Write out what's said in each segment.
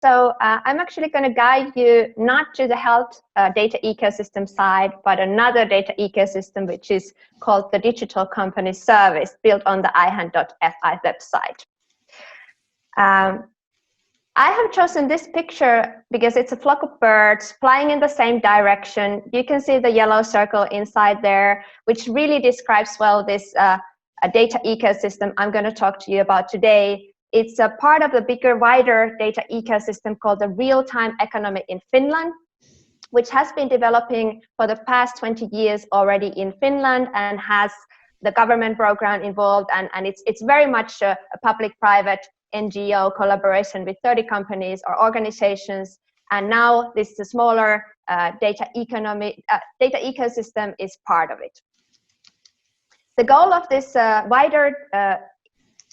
So I'm actually going to guide you not to the health data ecosystem side, but another data ecosystem, which is called the Digital Company Service, built on the IHAN.fi website. I have chosen this picture because it's a flock of birds flying in the same direction. You can see the yellow circle inside there, which really describes well this data ecosystem I'm going to talk to you about today. It's a part of the bigger, wider data ecosystem called the real-time economy in Finland, which has been developing for the past 20 years already in Finland and has the government program involved, and it's very much a public-private NGO collaboration with 30 companies or organizations, and now this smaller data ecosystem is part of it. The goal of this wider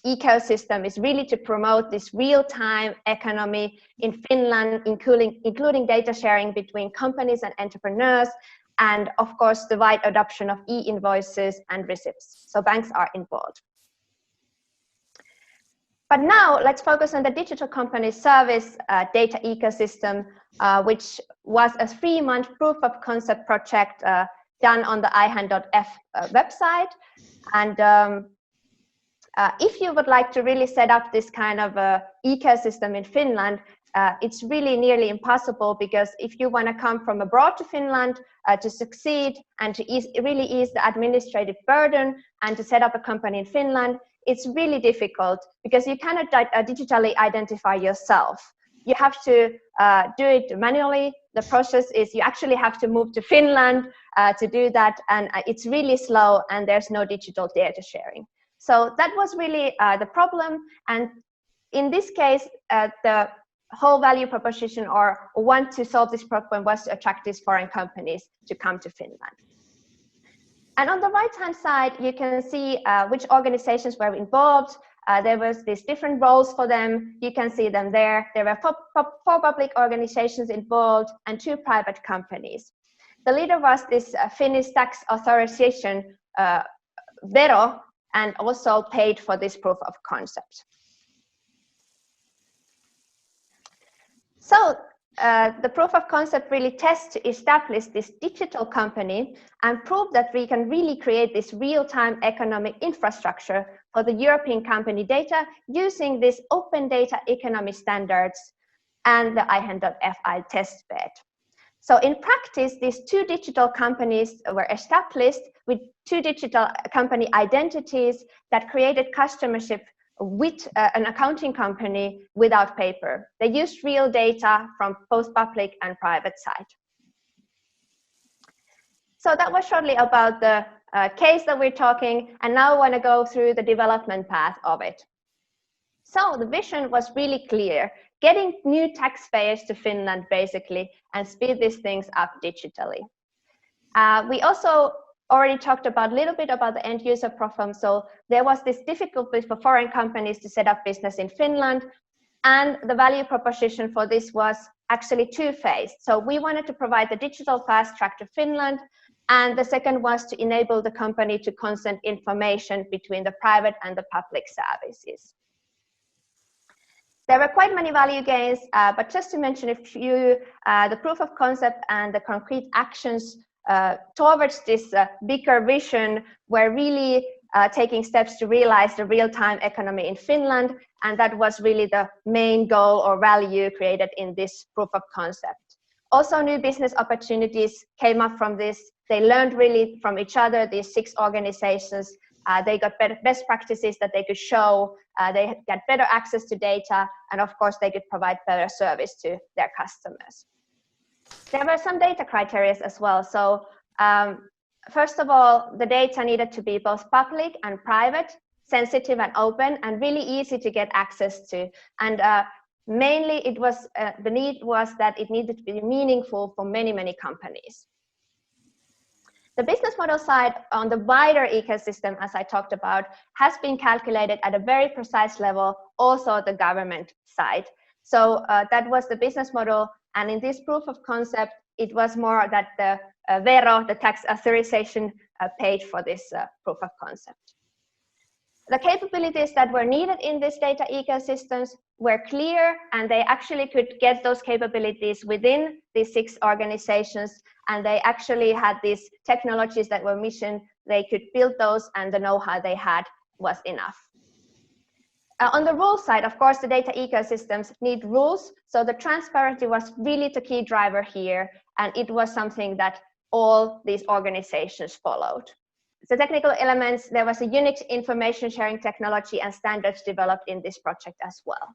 ecosystem is really to promote this real-time economy in Finland, including data sharing between companies and entrepreneurs, and of course the wide adoption of e-invoices and receipts. So banks are involved. But now let's focus on the Digital Company Service data ecosystem, which was a 3-month proof of concept project done on the IHAN.f website. And if you would like to really set up this kind of ecosystem in Finland, it's really nearly impossible, because if you want to come from abroad to Finland to succeed and to really ease the administrative burden and to set up a company in Finland, it's really difficult because you cannot digitally identify yourself. You have to do it manually. The process is you actually have to move to Finland to do that, and it's really slow and there's no digital data sharing. So that was really the problem, and in this case the whole value proposition or want to solve this problem was to attract these foreign companies to come to Finland. And on the right-hand side, you can see which organizations were involved. There was these different roles for them. You can see them there. There were 4 public organizations involved and 2 private companies. The leader was this Finnish Tax authorization, Vero, and also paid for this proof of concept. So the proof of concept really tests to establish this digital company and prove that we can really create this real-time economic infrastructure for the European company data using this open data economy standards and the IHAN.fi testbed. So in practice, these 2 digital companies were established with 2 digital company identities that created customership with an accounting company without paper. They used real data from both public and private side. So that was shortly about the case that we're talking, and now I want to go through the development path of it. So the vision was really clear: getting new taxpayers to Finland basically and speed these things up digitally. We also already talked about a little bit about the end user problem. So there was this difficulty for foreign companies to set up business in Finland, and the value proposition for this was actually 2-phased. So we wanted to provide the digital fast track to Finland, and the second was to enable the company to consent information between the private and the public services. There were quite many value gains, but just to mention a few, the proof of concept and the concrete actions towards this bigger vision were really taking steps to realize the real-time economy in Finland, and that was really the main goal or value created in this proof of concept. Also, new business opportunities came up from this. They learned really from each other, these 6 organizations. They got better best practices that they could show. They got better access to data, and of course they could provide better service to their customers. There were some data criteria as well. So first of all, the data needed to be both public and private, sensitive and open, and really easy to get access to. And mainly it was the need was that it needed to be meaningful for many, many companies. The business model side on the wider ecosystem, as I talked about, has been calculated at a very precise level, also the government side. So that was the business model. And in this proof of concept, it was more that the Vero, the tax authorization, paid for this proof of concept. The capabilities that were needed in these data ecosystems were clear, and they actually could get those capabilities within these 6 organizations, and they actually had these technologies that were mission. They could build those, and the know-how they had was enough. On the rule side, of course, the data ecosystems need rules, so the transparency was really the key driver here, and it was something that all these organizations followed. The technical elements, there was a unique information sharing technology and standards developed in this project as well.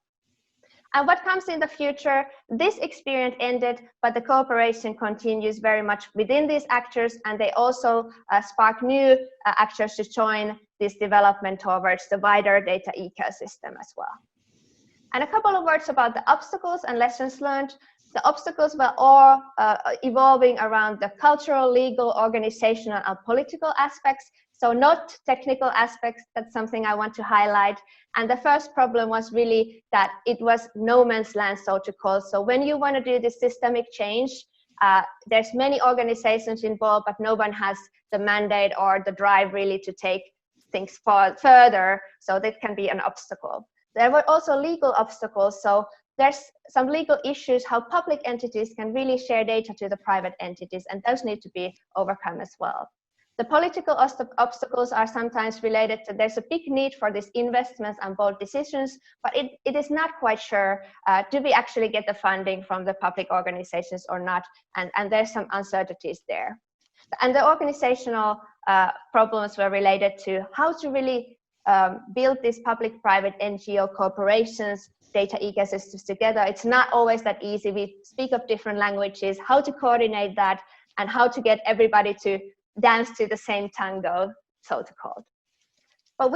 And what comes in the future, this experience ended, but the cooperation continues very much within these actors, and they also spark new actors to join this development towards the wider data ecosystem as well. And a couple of words about the obstacles and lessons learned. The obstacles were all evolving around the cultural, legal, organizational, and political aspects. So not technical aspects, that's something I want to highlight. And the first problem was really that it was no man's land, so to call. So when you want to do this systemic change, there's many organizations involved, but no one has the mandate or the drive really to take things further. So that can be an obstacle. There were also legal obstacles. So there's some legal issues how public entities can really share data to the private entities, and those need to be overcome as well. The political obstacles are sometimes related to there's a big need for these investments and bold decisions, but it is not quite sure, do we actually get the funding from the public organizations or not, and there's some uncertainties there. And the organizational problems were related to how to really build these public-private NGO corporations, data ecosystems together. It's not always that easy. We speak of different languages, how to coordinate that, and how to get everybody to dance to the same tango, so to call. But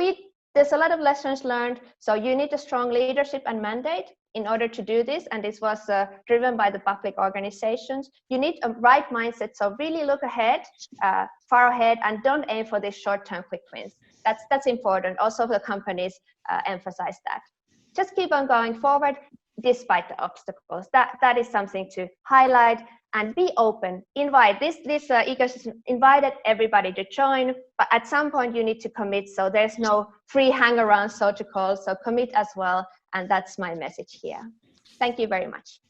there's a lot of lessons learned. So you need a strong leadership and mandate in order to do this, and this was driven by the public organizations. You need a right mindset, so really look ahead, far ahead, and don't aim for these short-term quick wins. That's important. Also, the companies emphasize that. Just keep on going forward despite the obstacles. That is something to highlight, and be open. Invite this ecosystem invited everybody to join, but at some point you need to commit. So there's no free hang around, so to call. So commit as well, and that's my message here. Thank you very much.